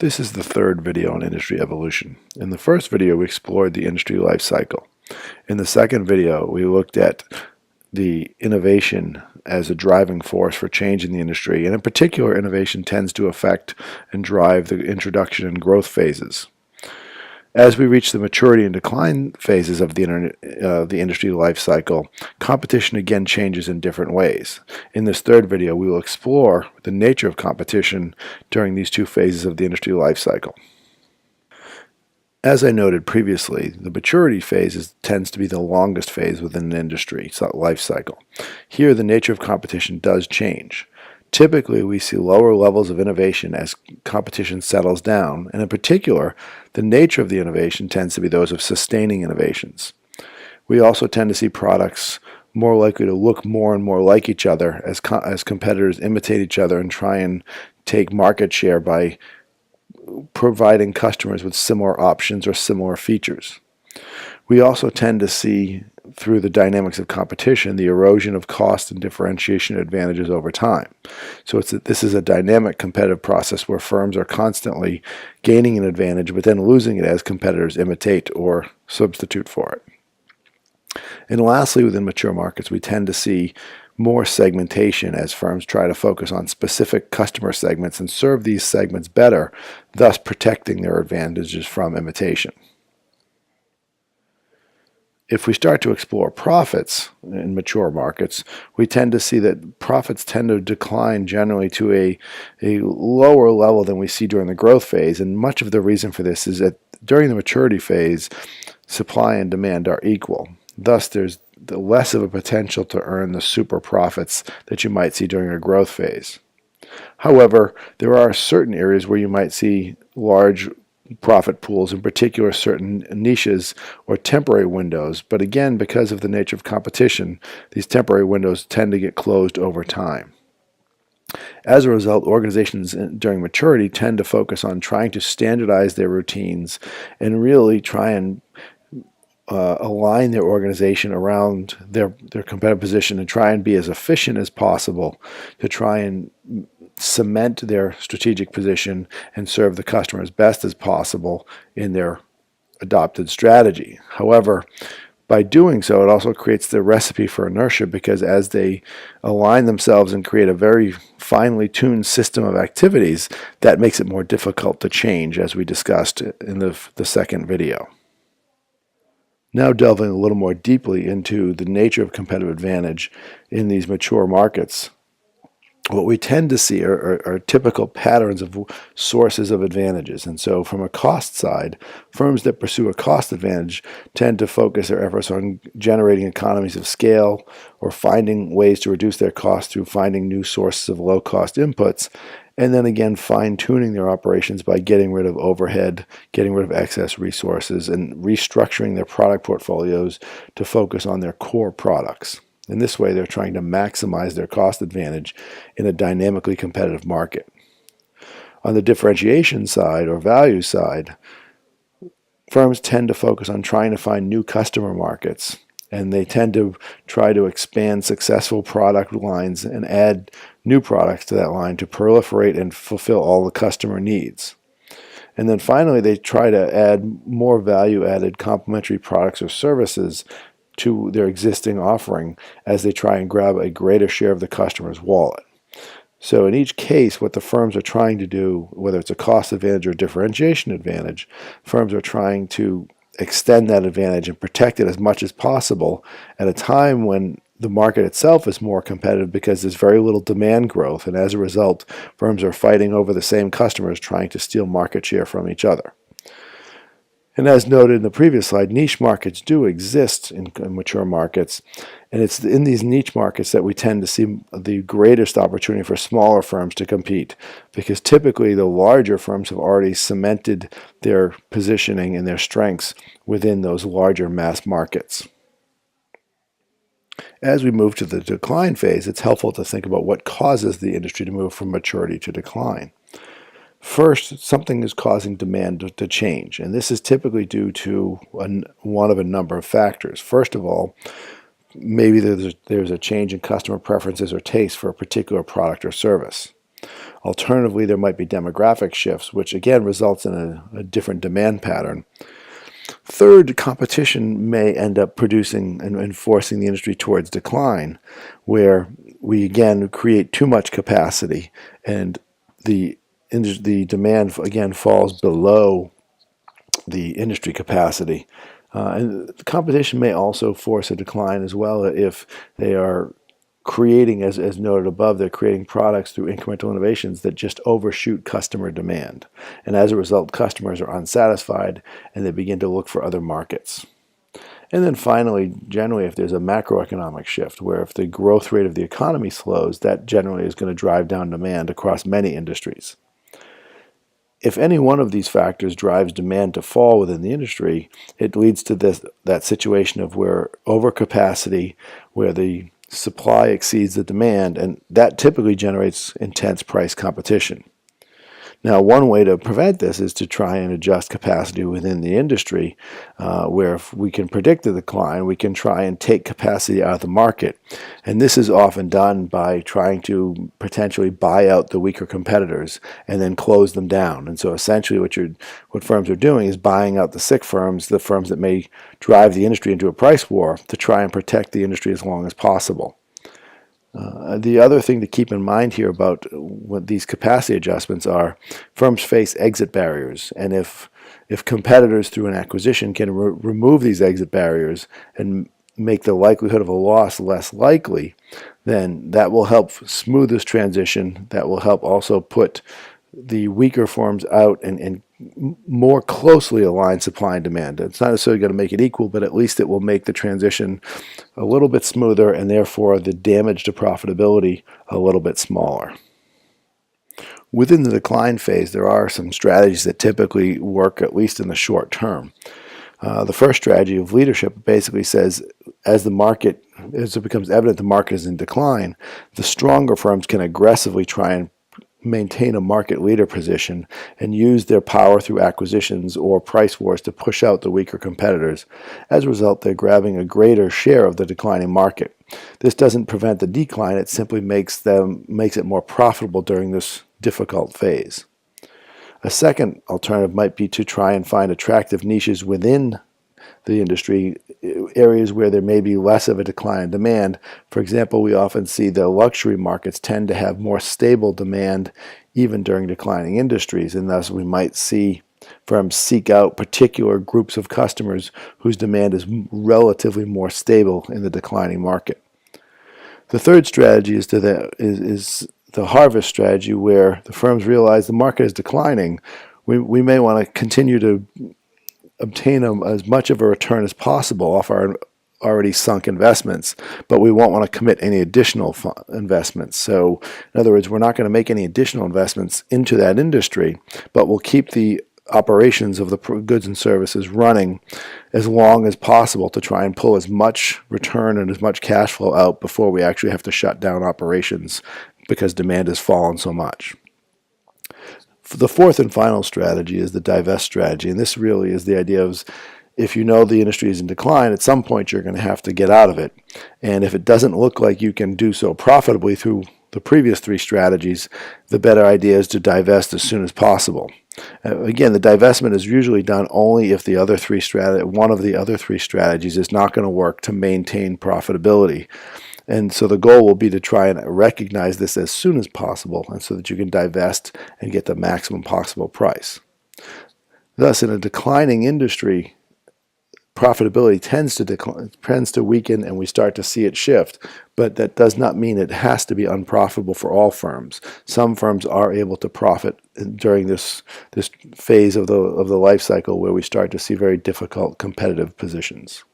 This is the third video on industry evolution. In the first video, we explored the industry life cycle. In the second video, we looked at the innovation as a driving force for change in the industry, and in particular, innovation tends to affect and drive the introduction and growth phases. As we reach the maturity and decline phases of the industry life cycle, competition again changes in different ways. In this third video, we will explore the nature of competition during these two phases of the industry life cycle. As I noted previously, the maturity phase tends to be the longest phase within an industry life cycle. Here, the nature of competition does change. Typically, we see lower levels of innovation as competition settles down, and in particular, the nature of the innovation tends to be those of sustaining innovations. We also tend to see products more likely to look more and more like each other as competitors imitate each other and try and take market share by providing customers with similar options or similar features. We also tend to see, through the dynamics of competition, the erosion of cost and differentiation advantages over time. So this is a dynamic competitive process where firms are constantly gaining an advantage but then losing it as competitors imitate or substitute for it. And lastly, within mature markets, we tend to see more segmentation as firms try to focus on specific customer segments and serve these segments better, thus protecting their advantages from imitation. If we start to explore profits in mature markets, we tend to see that profits tend to decline generally to a lower level than we see during the growth phase, and much of the reason for this is that during the maturity phase, supply and demand are equal. Thus, there's less of a potential to earn the super profits that you might see during a growth phase. However, there are certain areas where you might see large profit pools, in particular certain niches or temporary windows, but again, because of the nature of competition, these temporary windows tend to get closed over time. As a result, organizations during maturity tend to focus on trying to standardize their routines and really try and align their organization around their competitive position and try and be as efficient as possible to try and cement their strategic position and serve the customer as best as possible in their adopted strategy. However, by doing so, it also creates the recipe for inertia, because as they align themselves and create a very finely tuned system of activities, that makes it more difficult to change, as we discussed in the second video. Now delving a little more deeply into the nature of competitive advantage in these mature markets, what we tend to see are typical patterns of sources of advantages. And so from a cost side, firms that pursue a cost advantage tend to focus their efforts on generating economies of scale or finding ways to reduce their costs through finding new sources of low-cost inputs, and then again fine-tuning their operations by getting rid of overhead, getting rid of excess resources, and restructuring their product portfolios to focus on their core products. In this way, they're trying to maximize their cost advantage in a dynamically competitive market. On the differentiation side or value side, firms tend to focus on trying to find new customer markets, and they tend to try to expand successful product lines and add new products to that line to proliferate and fulfill all the customer needs. And then finally, they try to add more value-added complementary products or services to their existing offering as they try and grab a greater share of the customer's wallet. So in each case, what the firms are trying to do, whether it's a cost advantage or differentiation advantage, firms are trying to extend that advantage and protect it as much as possible at a time when the market itself is more competitive because there's very little demand growth, and as a result, firms are fighting over the same customers trying to steal market share from each other. And as noted in the previous slide, niche markets do exist in mature markets, and it's in these niche markets that we tend to see the greatest opportunity for smaller firms to compete, because typically the larger firms have already cemented their positioning and their strengths within those larger mass markets. As we move to the decline phase, it's helpful to think about what causes the industry to move from maturity to decline. First, something is causing demand to change, and this is typically due to one of a number of factors. First of all, maybe there's a change in customer preferences or taste for a particular product or service. Alternatively, there might be demographic shifts, which again results in a different demand pattern. Third, competition may end up producing and forcing the industry towards decline, where we again create too much capacity and the demand again falls below the industry capacity. And competition may also force a decline as well if they are creating, as noted above, they're creating products through incremental innovations that just overshoot customer demand. And as a result, customers are unsatisfied and they begin to look for other markets. And then finally, generally, if there's a macroeconomic shift, where if the growth rate of the economy slows, that generally is going to drive down demand across many industries. If any one of these factors drives demand to fall within the industry, it leads to that situation of where overcapacity, where the supply exceeds the demand, and that typically generates intense price competition. Now, one way to prevent this is to try and adjust capacity within the industry, where if we can predict the decline, we can try and take capacity out of the market. And this is often done by trying to potentially buy out the weaker competitors and then close them down. And so essentially what firms are doing is buying out the sick firms, the firms that may drive the industry into a price war, to try and protect the industry as long as possible. The other thing to keep in mind here about what these capacity adjustments are, firms face exit barriers, and if competitors through an acquisition can remove these exit barriers and make the likelihood of a loss less likely, then that will help smooth this transition. That will help also put the weaker firms out and more closely align supply and demand. It's not necessarily going to make it equal, but at least it will make the transition a little bit smoother and therefore the damage to profitability a little bit smaller. Within the decline phase, there are some strategies that typically work, at least in the short term. The first strategy of leadership basically says, as it becomes evident the market is in decline, the stronger firms can aggressively try and maintain a market leader position and use their power through acquisitions or price wars to push out the weaker competitors. As a result, they're grabbing a greater share of the declining market. This doesn't prevent the decline, it simply makes it more profitable during this difficult phase. A second alternative might be to try and find attractive niches within the industry, areas where there may be less of a decline in demand. For example, we often see the luxury markets tend to have more stable demand even during declining industries, and thus we might see firms seek out particular groups of customers whose demand is relatively more stable in the declining market. The third strategy is the harvest strategy, where the firms realize the market is declining. We may want to continue to obtain as much of a return as possible off our already sunk investments, but we won't want to commit any additional investments. So, in other words, we're not going to make any additional investments into that industry, but we'll keep the operations of the goods and services running as long as possible to try and pull as much return and as much cash flow out before we actually have to shut down operations because demand has fallen so much. The fourth and final strategy is the divest strategy, and this really is the idea of, if you know the industry is in decline, at some point you're going to have to get out of it. And if it doesn't look like you can do so profitably through the previous three strategies, the better idea is to divest as soon as possible. Again, the divestment is usually done only if one of the other three strategies is not going to work to maintain profitability. And so the goal will be to try and recognize this as soon as possible, and so that you can divest and get the maximum possible price. Thus, in a declining industry, profitability tends to weaken, and we start to see it shift. But that does not mean it has to be unprofitable for all firms. Some firms are able to profit during this phase of the life cycle where we start to see very difficult competitive positions.